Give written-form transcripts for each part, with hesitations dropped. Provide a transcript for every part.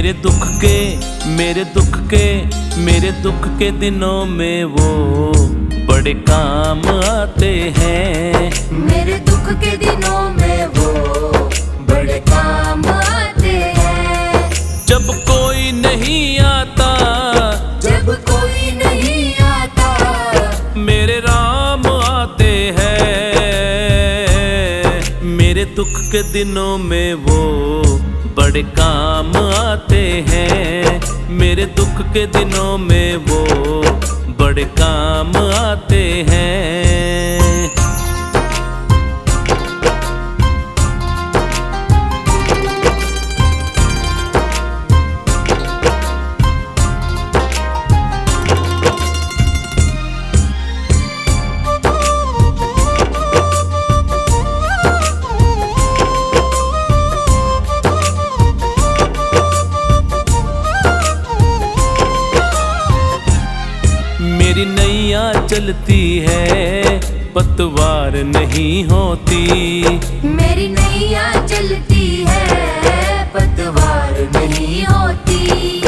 मेरे दुख के दिनों में वो बड़े काम आते हैं। मेरे दुख के दिनों में वो बड़े काम आते हैं। जब कोई नहीं आता, जब कोई नहीं आता, मेरे राम आते हैं। मेरे दुख के दिनों में वो बड़े काम आते हैं। मेरे दुख के दिनों में वो बड़े काम आते हैं। मेरी नैया चलती है, पतवार नहीं होती। मेरी नैया चलती है, पतवार नहीं होती।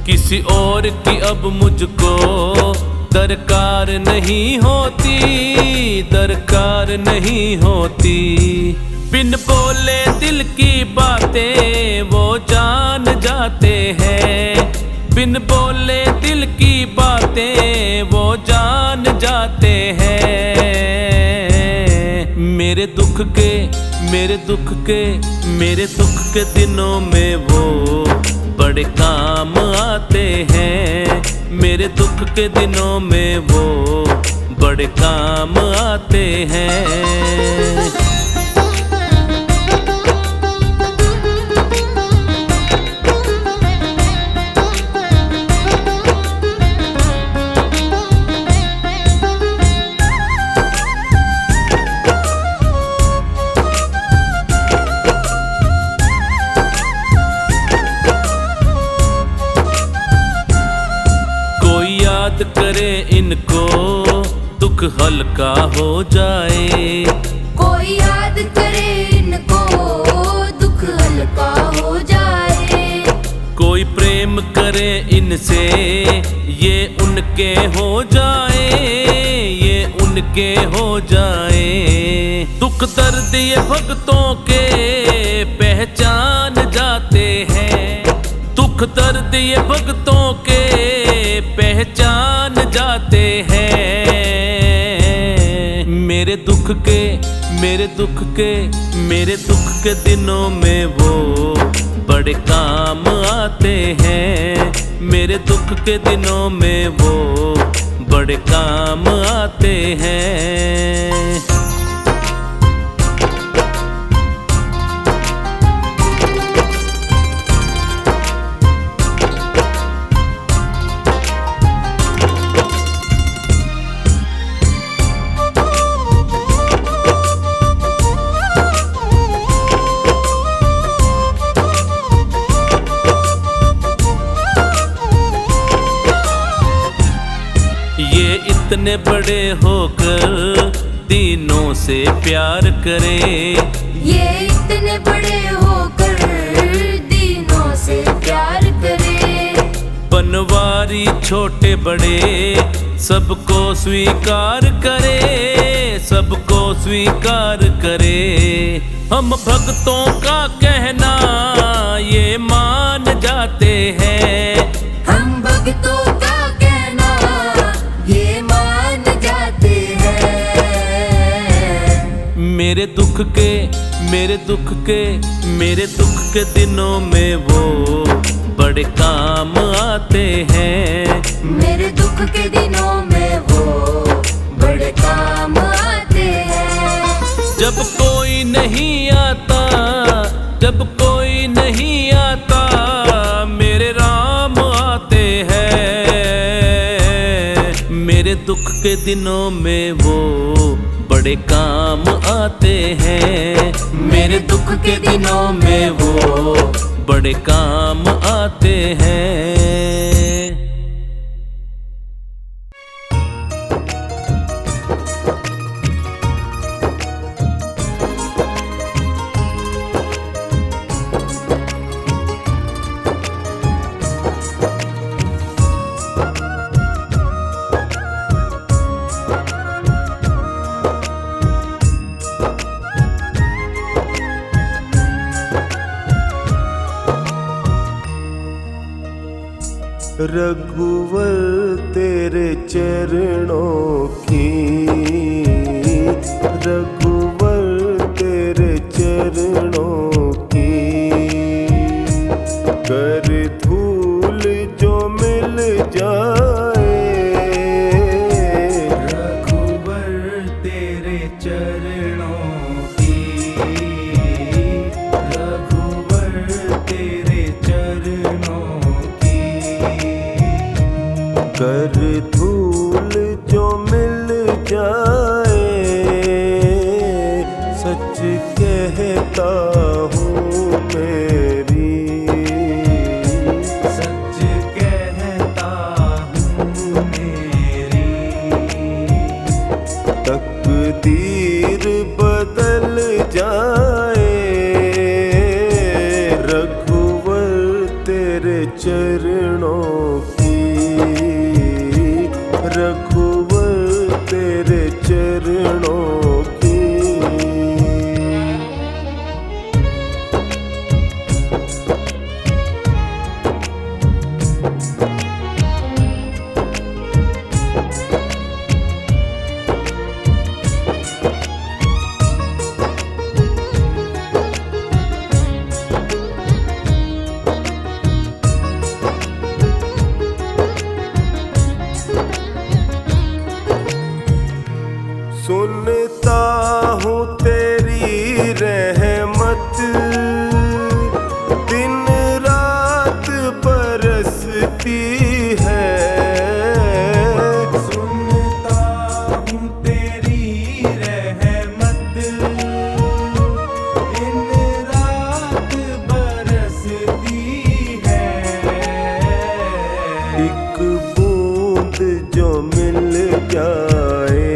किसी और की अब मुझको दरकार नहीं होती, दरकार नहीं होती। बिन बोले दिल की बातें वो जान जाते हैं। बिन बोले दिल की बातें वो जान जाते हैं। मेरे दुख के दिनों में वो बड़े काम आते हैं। मेरे दुख के दिनों में वो बड़े काम आते हैं। याद करे इनको दुख हल्का हो जाए। कोई याद करे इनको दुख हल्का हो जाए। कोई प्रेम करे इनसे ये उनके हो जाए, ये उनके हो जाए। दुख दर्द ये भक्तों के पहचान जाते हैं। दुख दर्द ये भक्तों के पहचान जाते हैं। मेरे दुख के दिनों में वो बड़े काम आते हैं। मेरे दुख के दिनों में वो बड़े काम आते हैं। ये इतने बड़े होकर दीनों से प्यार करे। ये इतने बड़े होकर दीनों से प्यार करे। बनवारी छोटे बड़े सबको स्वीकार करे, सबको स्वीकार करे। हम भक्तों का कहना ये मान जाते हैं। हम भक्तों का कहना ये मान जाते हैं। मेरे दुख के दिनों में वो बड़े काम आते हैं। मेरे दुख के दिनों में वो बड़े काम आते हैं। जब कोई नहीं आता, जब कोई नहीं आता, मेरे राम आते हैं। मेरे दुख के दिनों में वो बड़े काम आते हैं। मेरे दुख के दिनों में वो बड़े काम आते हैं। रघुवर तेरे चरणों की, रघुवर तेरे चरणों की, कर धूल जो मिल जाए, रघुवर तेरे चरणों की, रघुवर तेरे चरणों की, कर धूल जो मिल जाए, सच कहता हूँ मेरी, सच कहता हूँ मेरी, तकदीर बदल जाए, रघुवर तेरे चरणों की, रघुवर तेरे चरणों की। सुनता हूँ तेरी रहमत, दिन रात बरसती है, सुनता हूँ तेरी रहमत, दिन रात बरसती है, एक बूंद जो मिल जाए,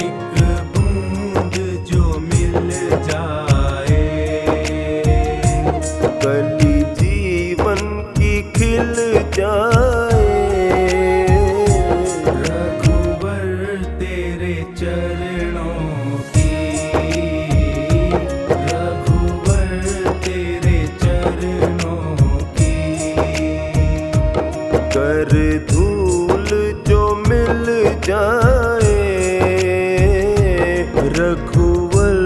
एक बूंद जो मिल जाए, कली जीवन की खिल जाए, रघुवर तेरे चरणों की, रघुवर तेरे चरणों की, कर धूल जो मिल जाए, रघुवर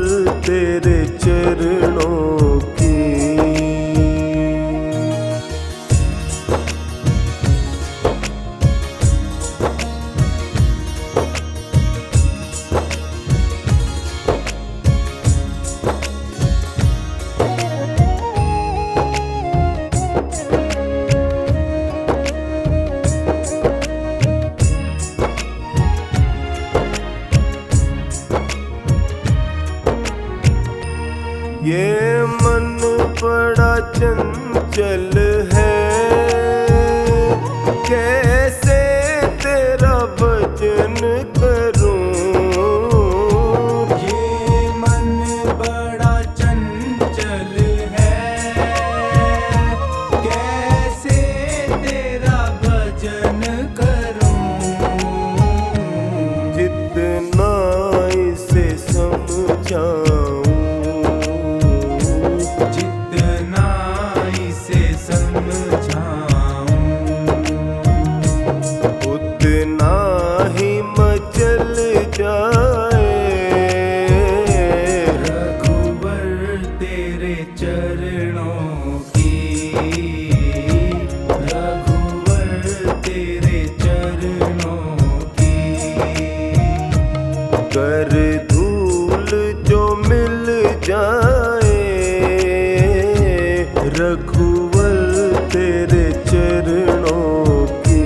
तेरे चरणों की। ये मन बड़ा चंचल है, कैसे तेरा भजन करूं, ये मन बड़ा चंचल है, कैसे तेरा भजन करूं, जितना इसे समझाऊं, जितना इसे समझाऊं, उतना ही मचल जाए, रघुवर तेरे चरणों की, रघुवर तेरे चरणों की, कर धूल जो मिल जाए, रघुवर तेरे चरणों की।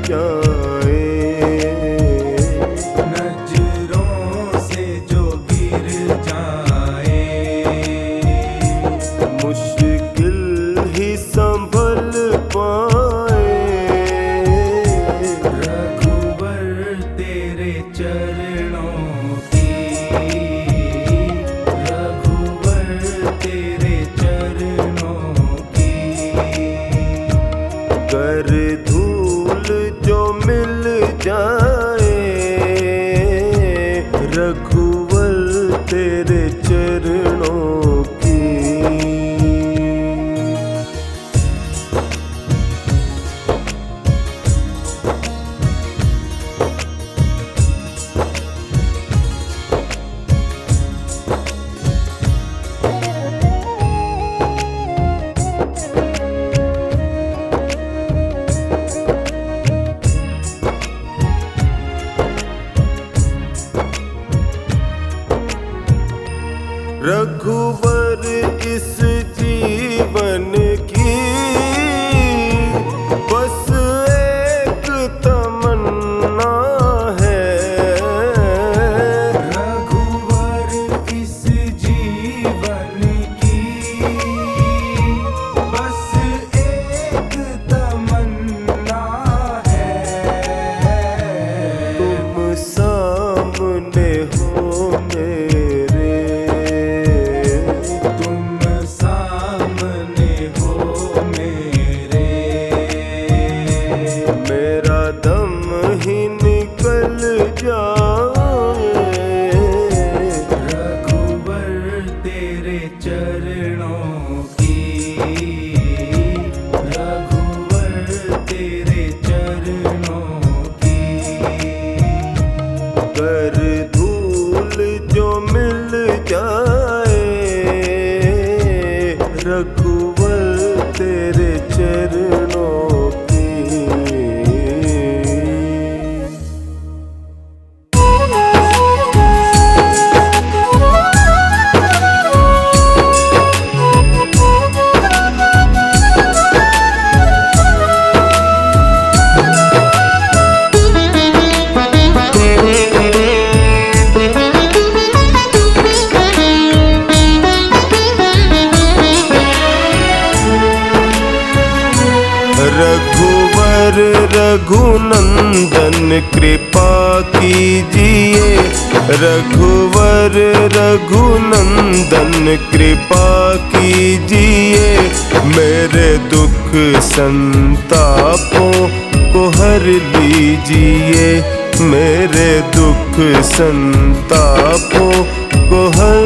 जाए। नजरों से जो गिर जाए, मुश्किल ही संभल पाए। रघुवर तेरे चरणों की, रघुवर तेरे चरणों की। कर धूल जो मिल जाए, रघुवर तेरे चरणों की। रघुवर इस जीवन की बस एक तमन्ना है। रघुवर इस जीवन की बस एक तमन्ना है। तुम सामने हो मेरे, तुम सामने हो मेरे। मेरा दम ही निकल जाए। रघुवर तेरे चरणों की, रघुवर तेरे चरणों की। कर धूल जो मिल जाए, रघुवर तेरे चरणों की। रघुवर रघुनंदन कृपा कीजिए। रघुवर रघुनंदन कृपा कीजिए। मेरे दुख संतापों को हर लीजिए। मेरे दुख संतापों को हर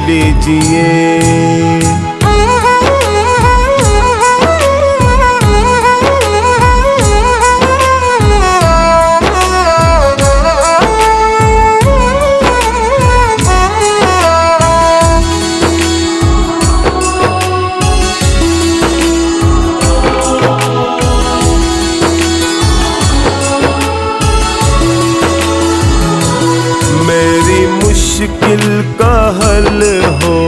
लीजिए। मुश्किल का हल हो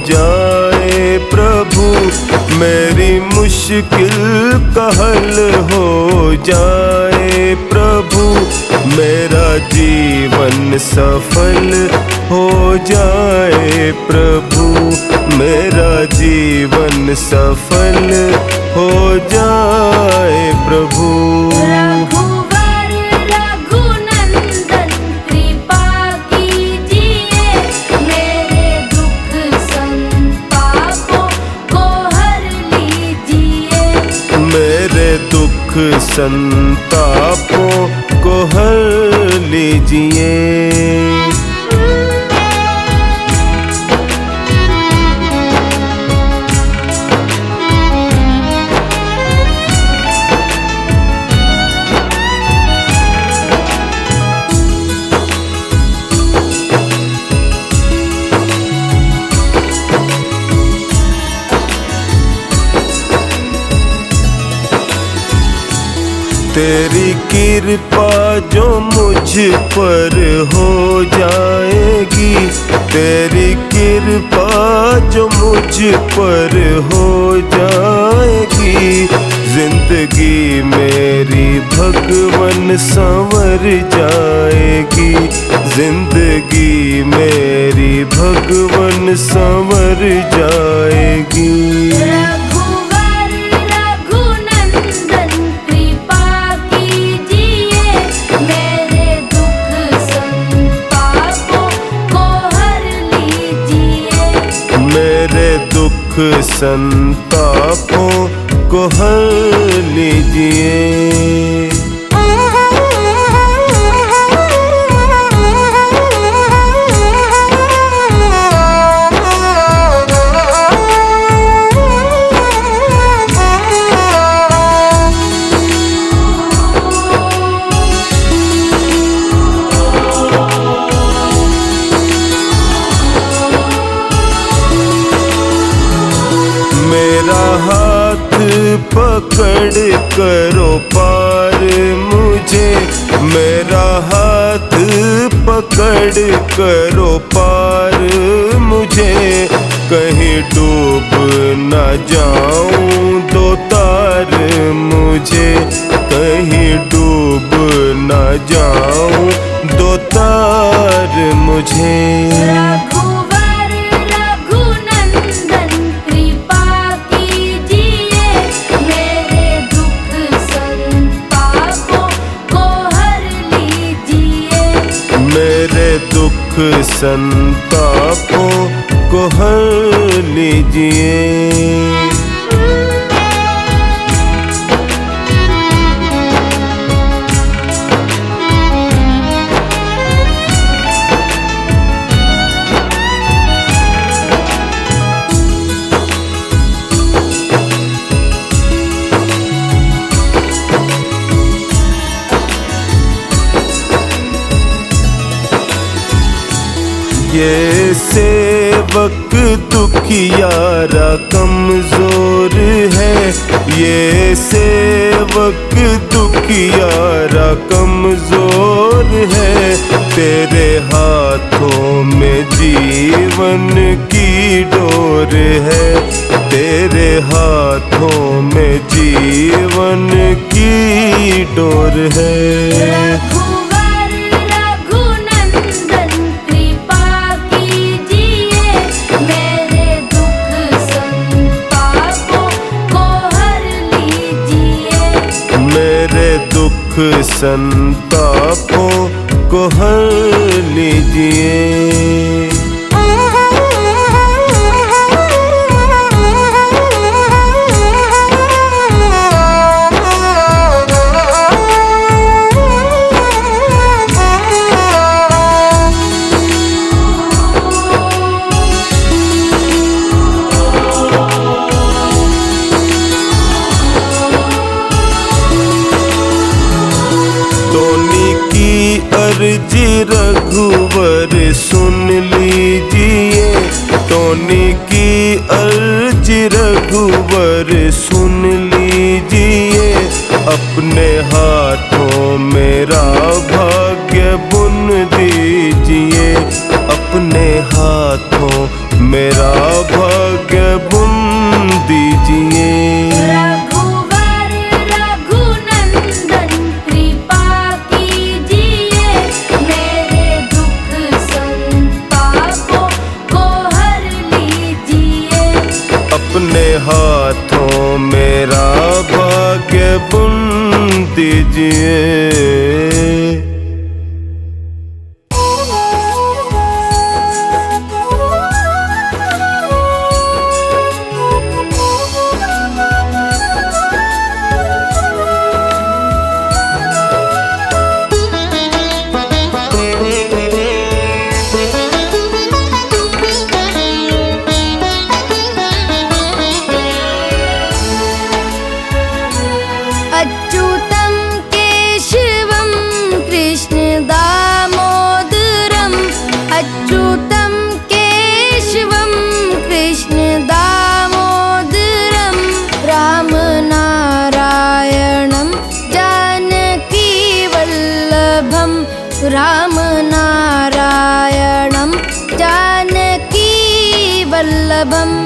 जाए प्रभु। मेरी मुश्किल का हल हो जाए प्रभु। मेरा जीवन सफल हो जाए प्रभु। मेरा जीवन सफल हो जाए प्रभु। रघुवर रघुनंदन कृपा कीजिए। मेरे दुख संतापों को हर लीजिए। मेरे दुख संतापों को हर लीजिए। तेरी कृपा जो मुझ पर हो जाएगी। तेरी कृपा जो मुझ पर हो जाएगी। जिंदगी जिंदगी मेरी भगवन संवर जाएगी, जिंदगी मेरी भगवन संवर जाएगी। रघुवर रघुनंदन कृपा कीजिए, मेरे दुख संतापों को हर लीजिए, मेरे दुख संतापों को हर लीजिए। मेरा हाथ पकड़ करो पार मुझे, मेरा हाथ पकड़ करो पार मुझे, कहीं डूब न जाऊं दो तार मुझे, कहीं डूब न जाऊं दो तार मुझे। रघुवर रघुनंदन कृपा कीजिए, मेरे दुख संतापों को हर लीजिए, मेरे दुख संतापों को हर लीजिए। ये सेवक दुखियारा कमजोर है, ये सेवक दुखियारा कमजोर है, तेरे हाथों में जीवन की डोर है, तेरे हाथों में जीवन की डोर है। रघुवर रघुनंदन कृपा कीजिए, मेरे दुख संतापों को हर लीजिए, मेरे दुख संतापों को हर लीजिए। अर्जी रघुवर सुन लीजिए, टोनी की अर्जी रघुवर सुन लीजिए, अपने हाथों मेरा भाग्य बुन दीजिए, अपने हाथों मेरा भाग्य बुन दीजिए। रघुवर रघुनंदन कृपा कीजिए, मेरे दुख संतापों को हर लीजिए, अपने हाथों मेरा भाग्य बुन दीजिए। अच्युतं केशवं कृष्ण दामोदरम्, अच्युतं केशवं कृष्ण दामोदरम्, राम नारायणं जानकी वल्लभं, राम नारायणं जानकी वल्लभम्।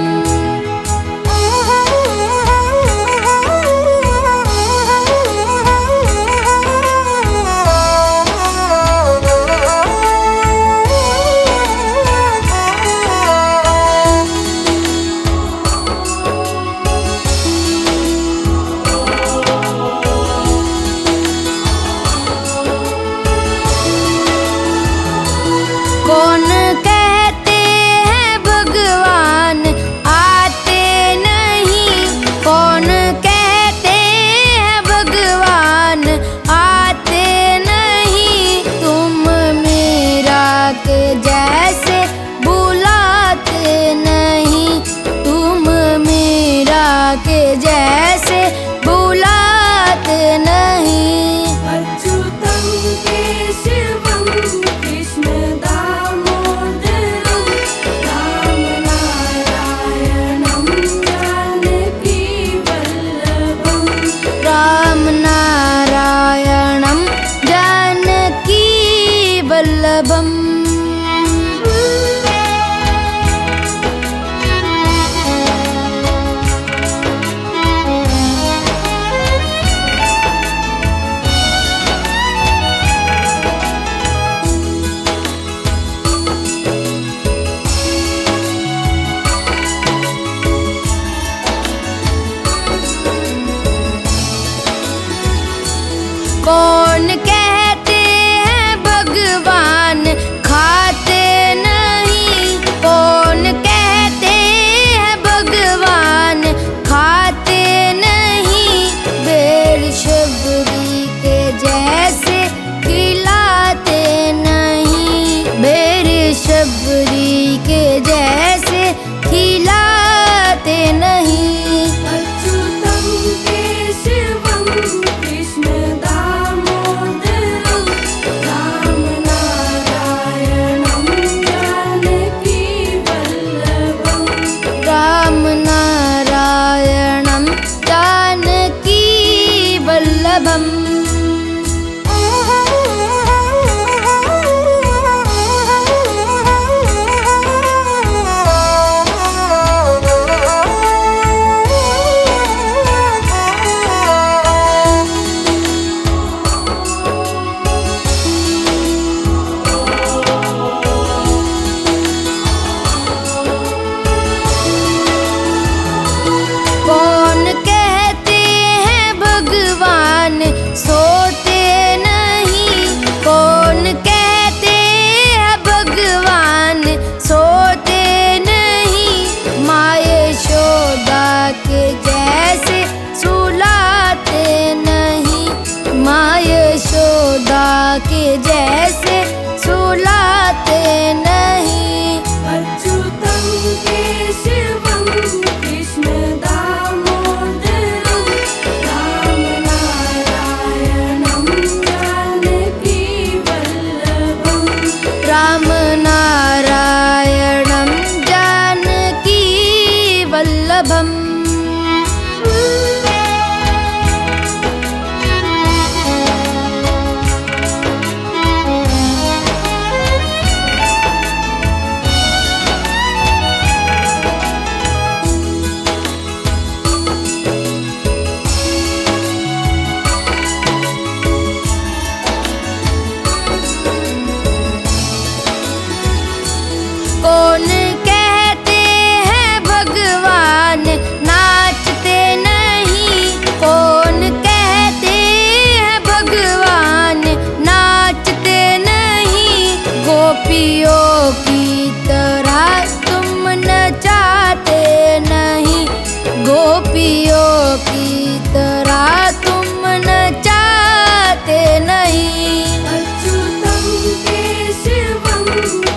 गोपियों की तरह तुम न चाहते नहीं। अच्युतम केशवम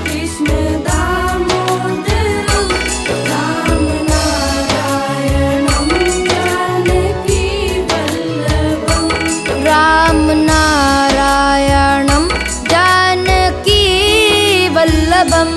कृष्ण दामोदरम राम नारायणम जानकी वल्लभम। राम नारायणम जानकी वल्लभम।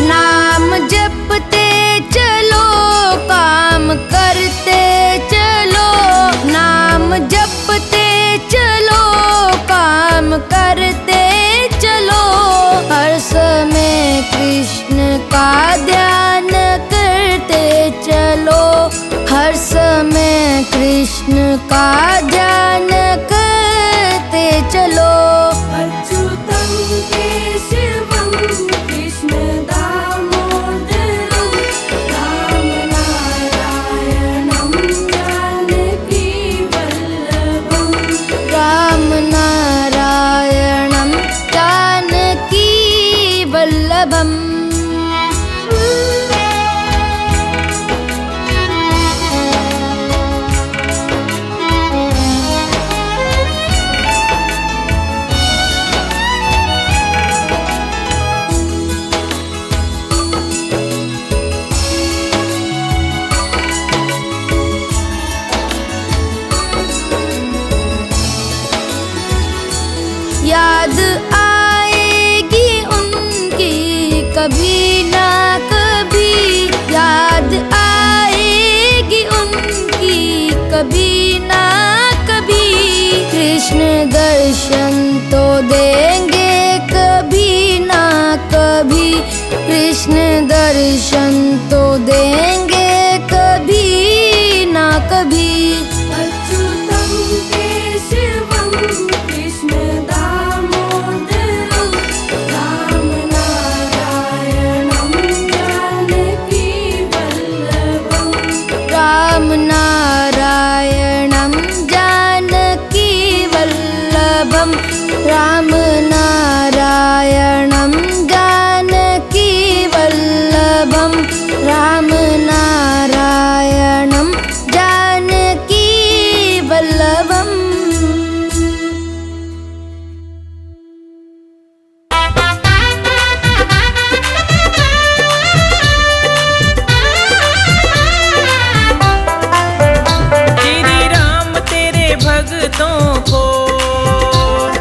नाम जपते चलो काम करते चलो। नाम जपते चलो काम करते चलो। हर समय कृष्ण का ध्यान करते चलो। हर समय कृष्ण का ध्यान करते चलो। अच्युतम केशवम कृष्ण दामोदरम राम नारायणम जानकी वल्लभम। राम नारायणम जानकी वल्लभम। याद आएगी उनकी कभी ना कभी। याद आएगी उनकी कभी ना कभी। कृष्ण दर्शन तो देंगे कभी ना कभी। कृष्ण दर्शन तो देंगे कभी ना कभी। अच्युतम केशवम कृष्ण दामोदरम राम नारायणम जानकी वल्लभम। राम नारायणम जानकी वल्लभम। राम नारायणम जानकी वल्लभम। राम नारायणम जानकी वल्लभम। श्री राम तेरे भक्तों को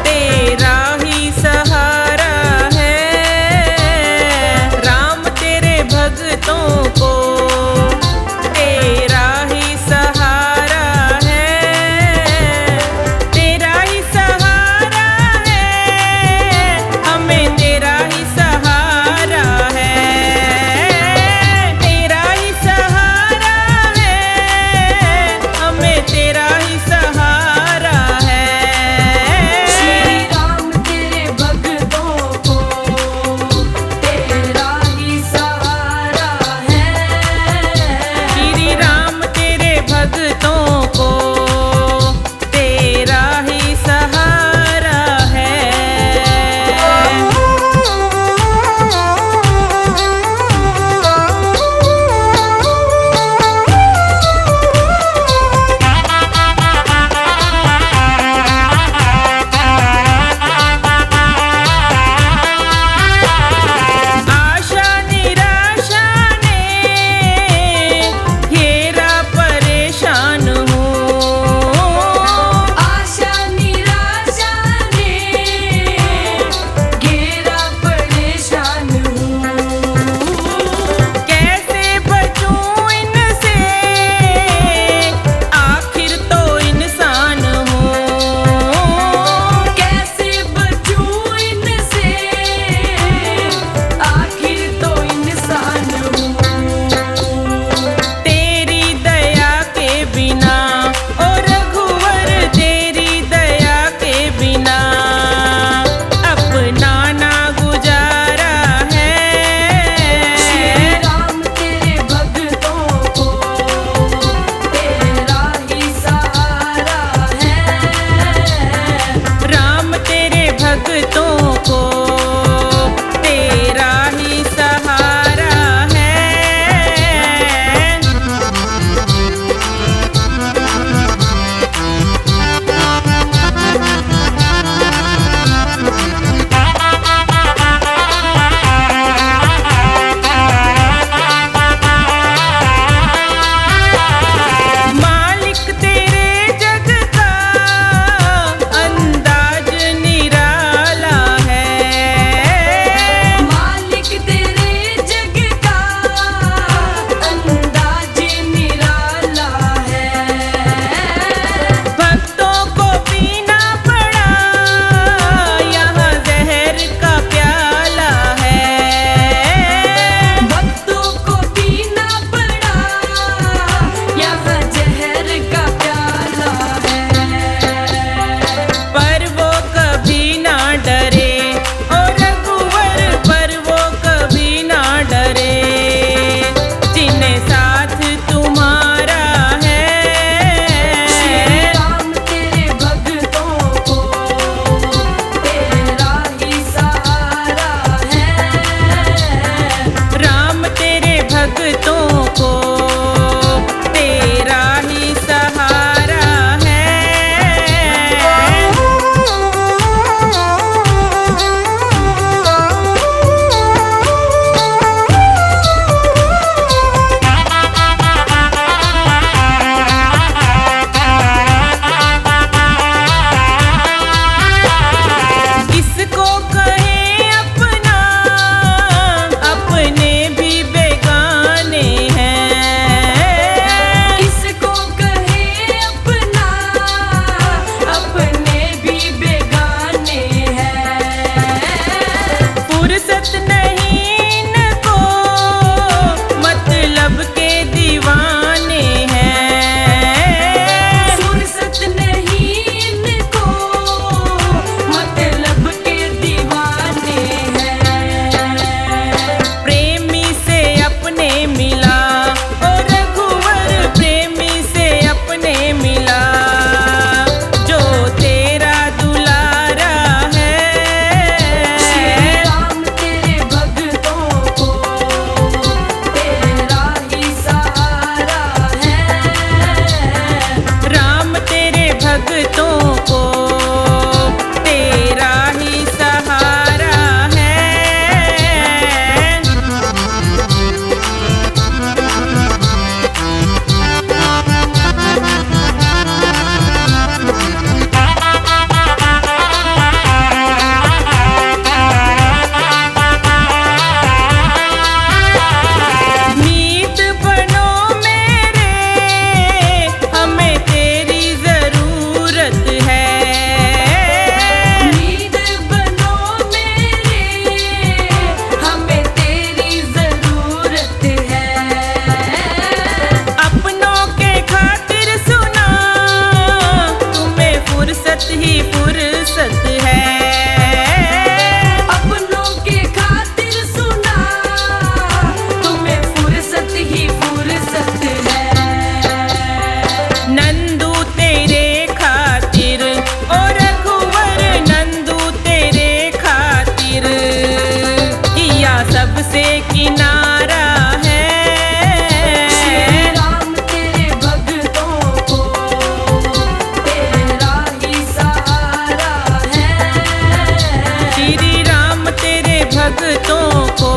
तेरा ही सहारा है। राम तेरे भक्तों को तेरा ही सहारा है। तेरा ही सहारा है, हमें तेरा ही सहारा है। तेरा ही सहारा है, हमें तेरा ही सहारा है। श्री राम तेरे भक्तों को तेरा ही सहारा है। श्री राम तेरे भक्तों को तेरा ही सहारा है। आशा निराशा ने घेरा परेशान भक्तों को तेरा ही सहारा है। मीत बनो मेरे, हमें तेरी जरूरत है। मीत बनो मेरे, हमें तेरी जरूरत है। अपनों के खातिर सुना, तुम्हें फुर्सत ही फुर्सत है। अपनों के खातिर सुना, तुम्हें फुर्सत ही फुर्सत है। नंदू तेरे खातिर और रघुवर नंदू तेरे खातिर किया सबसे किनारा है। श्री राम तेरे भक्तों को तेरा ही सहारा है। श्री राम तेरे भक्तों को